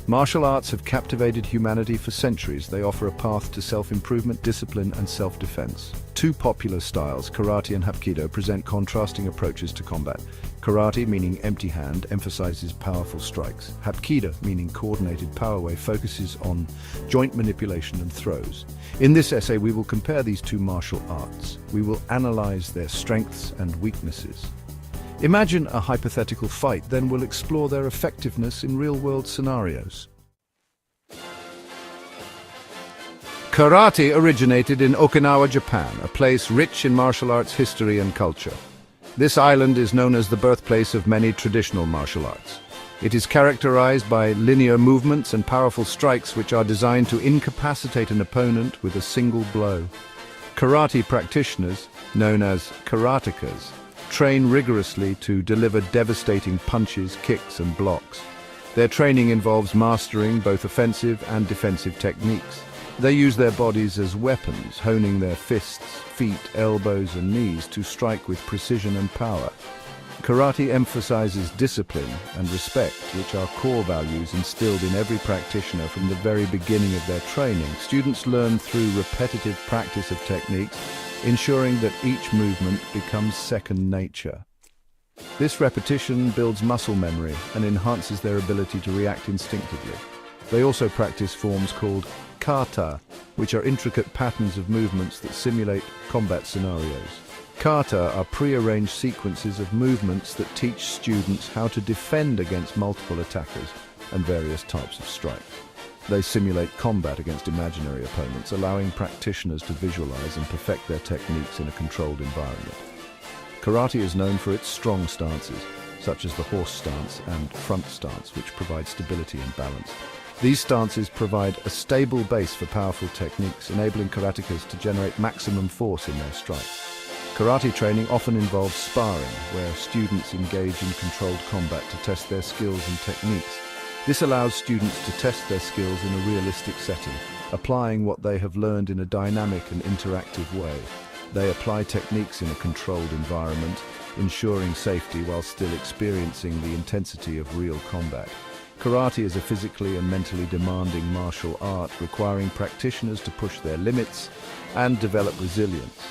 Martial arts have captivated humanity for centuries. They offer a path to self-improvement, discipline, and self-defense. Two popular styles, Karate and Hapkido, present contrasting approaches to combat. Karate, meaning empty hand, emphasizes powerful strikes. Hapkido, meaning coordinated power wave, focuses on joint manipulation and throws. In this essay, we will compare these two martial arts. We will analyze their strengths and weaknesses. Imagine a hypothetical fight, then we'll explore their effectiveness in real-world scenarios. Karate originated in Okinawa, Japan, a place rich in martial arts history and culture. This island is known as the birthplace of many traditional martial arts. It is characterized by linear movements and powerful strikes which are designed to incapacitate an opponent with a single blow. Karate practitioners, known as karatekas, train rigorously to deliver devastating punches, kicks, and blocks. Their training involves mastering both offensive and defensive techniques. They use their bodies as weapons, honing their fists, feet, elbows, and knees to strike with precision and power. Karate emphasizes discipline and respect, which are core values instilled in every practitioner from the very beginning of their training. Students learn through repetitive practice of techniques, ensuring that each movement becomes second nature. This repetition builds muscle memory and enhances their ability to react instinctively. They also practice forms called kata, which are intricate patterns of movements that simulate combat scenarios. Kata are pre-arranged sequences of movements that teach students how to defend against multiple attackers and various types of strikes. They simulate combat against imaginary opponents, allowing practitioners to visualize and perfect their techniques in a controlled environment. Karate is known for its strong stances, such as the horse stance and front stance, which provide stability and balance. These stances provide a stable base for powerful techniques, enabling karatekas to generate maximum force in their strikes. Karate training often involves sparring, where students engage in controlled combat to test their skills and techniques. This allows students to test their skills in a realistic setting, applying what they have learned in a dynamic and interactive way. They apply techniques in a controlled environment, ensuring safety while still experiencing the intensity of real combat. Karate is a physically and mentally demanding martial art, requiring practitioners to push their limits and develop resilience.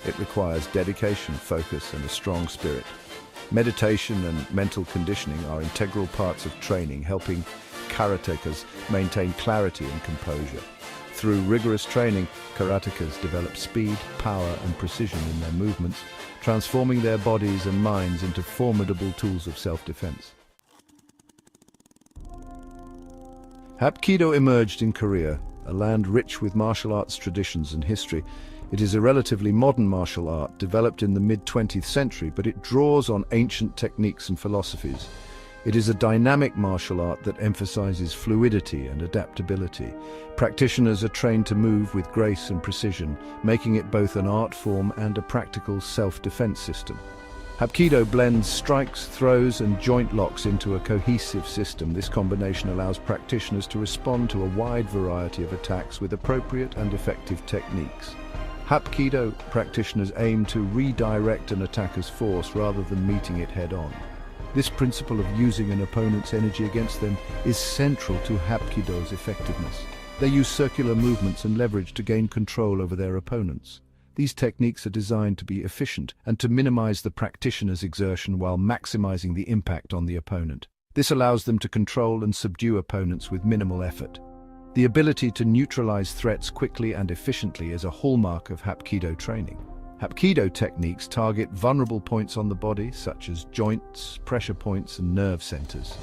It requires dedication, focus, and a strong spirit. Meditation and mental conditioning are integral parts of training, helping karatekas maintain clarity and composure. Through rigorous training, karatekas develop speed, power, and precision in their movements, transforming their bodies and minds into formidable tools of self-defense. Hapkido emerged in Korea, a land rich with martial arts traditions and history. It is a relatively modern martial art developed in the mid-20th century, but it draws on ancient techniques and philosophies. It is a dynamic martial art that emphasizes fluidity and adaptability. Practitioners are trained to move with grace and precision, making it both an art form and a practical self-defense system. Hapkido blends strikes, throws, and joint locks into a cohesive system. This combination allows practitioners to respond to a wide variety of attacks with appropriate and effective techniques. Hapkido practitioners aim to redirect an attacker's force rather than meeting it head-on. This principle of using an opponent's energy against them is central to Hapkido's effectiveness. They use circular movements and leverage to gain control over their opponents. These techniques are designed to be efficient and to minimize the practitioner's exertion while maximizing the impact on the opponent. This allows them to control and subdue opponents with minimal effort. The ability to neutralize threats quickly and efficiently is a hallmark of Hapkido training. Hapkido techniques target vulnerable points on the body, such as joints, pressure points, and nerve centers.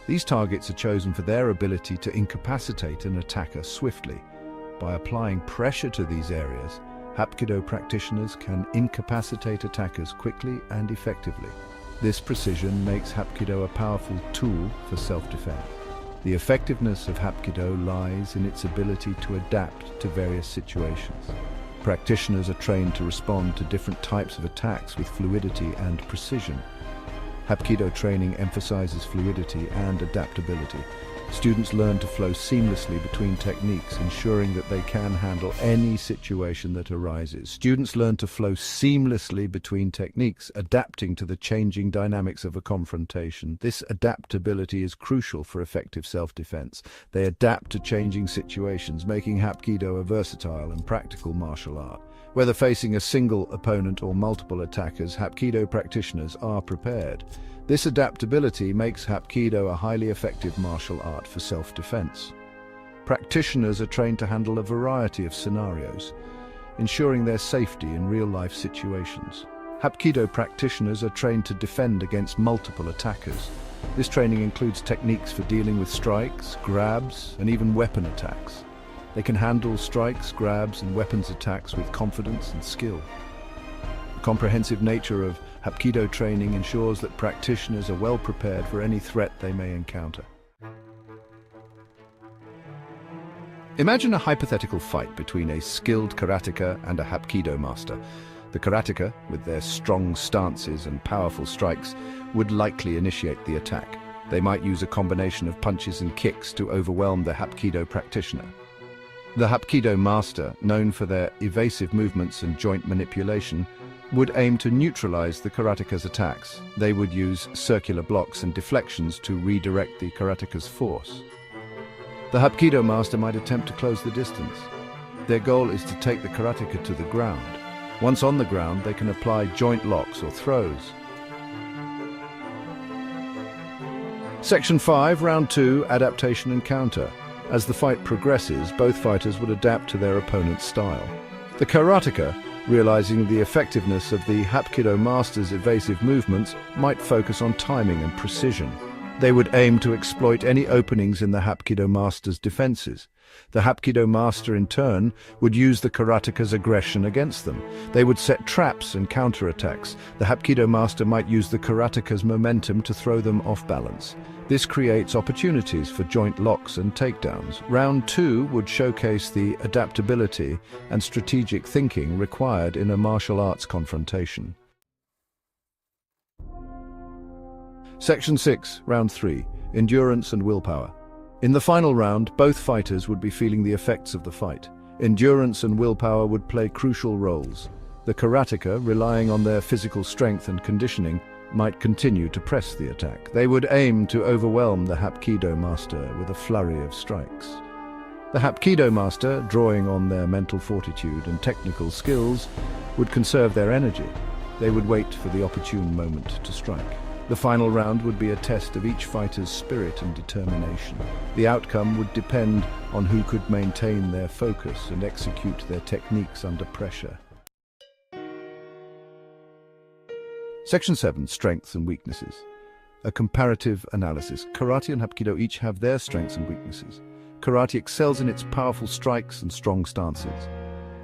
These targets are chosen for their ability to incapacitate an attacker swiftly. By applying pressure to these areas, Hapkido practitioners can incapacitate attackers quickly and effectively. This precision makes Hapkido a powerful tool for self-defense. The effectiveness of Hapkido lies in its ability to adapt to various situations. Practitioners are trained to respond to different types of attacks with fluidity and precision. Hapkido training emphasizes fluidity and adaptability. Students learn to flow seamlessly between techniques, ensuring that they can handle any situation that arises. Students learn to flow seamlessly between techniques, adapting to the changing dynamics of a confrontation. This adaptability is crucial for effective self-defense. They adapt to changing situations, making Hapkido a versatile and practical martial art. Whether facing a single opponent or multiple attackers, Hapkido practitioners are prepared. This adaptability makes Hapkido a highly effective martial art for self-defense. Practitioners are trained to handle a variety of scenarios, ensuring their safety in real-life situations. Hapkido practitioners are trained to defend against multiple attackers. This training includes techniques for dealing with strikes, grabs, and even weapon attacks. They can handle strikes, grabs, and weapons attacks with confidence and skill. The comprehensive nature of Hapkido training ensures that practitioners are well prepared for any threat they may encounter. Imagine a hypothetical fight between a skilled karateka and a Hapkido master. The karateka, with their strong stances and powerful strikes, would likely initiate the attack. They might use a combination of punches and kicks to overwhelm the Hapkido practitioner. The Hapkido master, known for their evasive movements and joint manipulation, would aim to neutralize the karateka's attacks. They would use circular blocks and deflections to redirect the karateka's force. The Hapkido master might attempt to close the distance. Their goal is to take the karateka to the ground. Once on the ground, they can apply joint locks or throws. Section 5, Round 2, Adaptation and Counter. As the fight progresses, both fighters would adapt to their opponent's style. The karateka, realizing the effectiveness of the Hapkido master's evasive movements, might focus on timing and precision. They would aim to exploit any openings in the Hapkido master's defenses. The Hapkido master, in turn, would use the karateka's aggression against them. They would set traps and counterattacks. The Hapkido master might use the karateka's momentum to throw them off balance. This creates opportunities for joint locks and takedowns. Round 2 would showcase the adaptability and strategic thinking required in a martial arts confrontation. Section 6, Round 3, Endurance and Willpower. In the final round, both fighters would be feeling the effects of the fight. Endurance and willpower would play crucial roles. The karateka, relying on their physical strength and conditioning, might continue to press the attack. They would aim to overwhelm the Hapkido master with a flurry of strikes. The Hapkido master, drawing on their mental fortitude and technical skills, would conserve their energy. They would wait for the opportune moment to strike. The final round would be a test of each fighter's spirit and determination. The outcome would depend on who could maintain their focus and execute their techniques under pressure. Section 7, Strengths and Weaknesses. A comparative analysis. Karate and Hapkido each have their strengths and weaknesses. Karate excels in its powerful strikes and strong stances.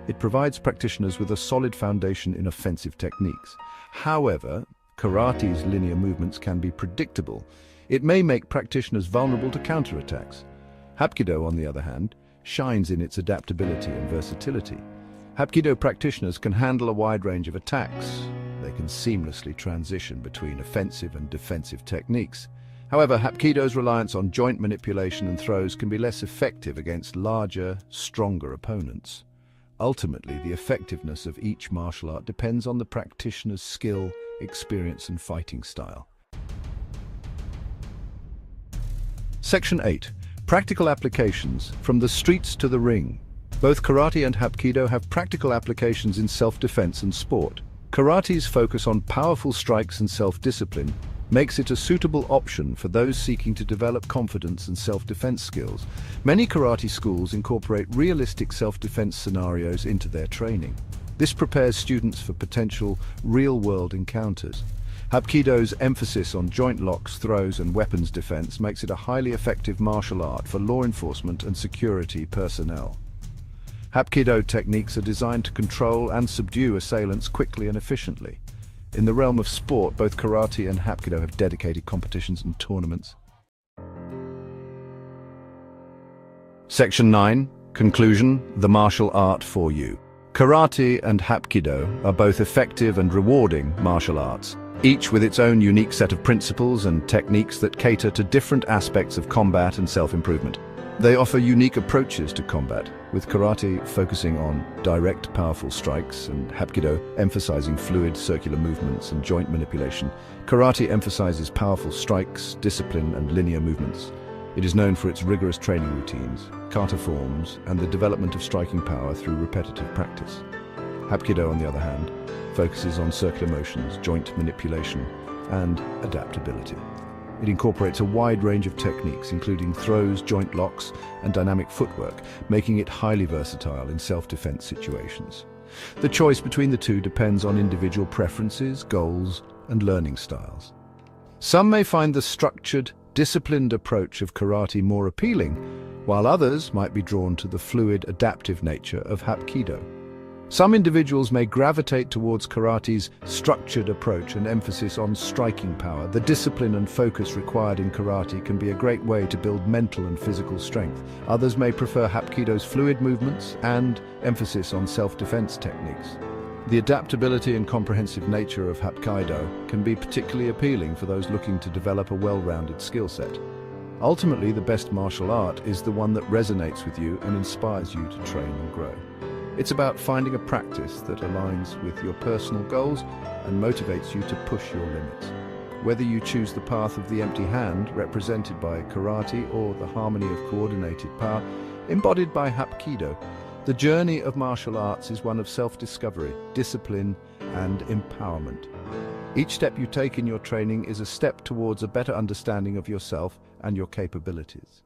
It provides practitioners with a solid foundation in offensive techniques. However, Karate's linear movements can be predictable. It may make practitioners vulnerable to counterattacks. Hapkido, on the other hand, shines in its adaptability and versatility. Hapkido practitioners can handle a wide range of attacks. They can seamlessly transition between offensive and defensive techniques. However, Hapkido's reliance on joint manipulation and throws can be less effective against larger, stronger opponents. Ultimately, the effectiveness of each martial art depends on the practitioner's skill, experience, and fighting style. Section 8. Practical applications from the streets to the ring. Both karate and Hapkido have practical applications in self-defense and sport. Karate's focus on powerful strikes and self-discipline makes it a suitable option for those seeking to develop confidence and self-defense skills. Many karate schools incorporate realistic self-defense scenarios into their training. This prepares students for potential real-world encounters. Hapkido's emphasis on joint locks, throws, and weapons defense makes it a highly effective martial art for law enforcement and security personnel. Hapkido techniques are designed to control and subdue assailants quickly and efficiently. In the realm of sport, both karate and Hapkido have dedicated competitions and tournaments. Section 9. Conclusion: the martial art for you. Karate and Hapkido are both effective and rewarding martial arts. each with its own unique set of principles and techniques that cater to different aspects of combat and self-improvement. They offer unique approaches to combat, with karate focusing on direct, powerful strikes and Hapkido emphasizing fluid, circular movements and joint manipulation. Karate emphasizes powerful strikes, discipline and linear movements. It is known for its rigorous training routines, kata forms, and the development of striking power through repetitive practice. Hapkido, on the other hand, focuses on circular motions, joint manipulation, and adaptability. It incorporates a wide range of techniques, including throws, joint locks, and dynamic footwork, making it highly versatile in self-defense situations. The choice between the two depends on individual preferences, goals, and learning styles. Some may find the structured, disciplined approach of karate more appealing, while others might be drawn to the fluid, adaptive nature of Hapkido. Some individuals may gravitate towards karate's structured approach and emphasis on striking power. The discipline and focus required in karate can be a great way to build mental and physical strength. Others may prefer Hapkido's fluid movements and emphasis on self-defense techniques. The adaptability and comprehensive nature of Hapkido can be particularly appealing for those looking to develop a well-rounded skill set. Ultimately, the best martial art is the one that resonates with you and inspires you to train and grow. It's about finding a practice that aligns with your personal goals and motivates you to push your limits. Whether you choose the path of the empty hand, represented by karate, or the harmony of coordinated power, embodied by Hapkido, the journey of martial arts is one of self-discovery, discipline, and empowerment. Each step you take in your training is a step towards a better understanding of yourself and your capabilities.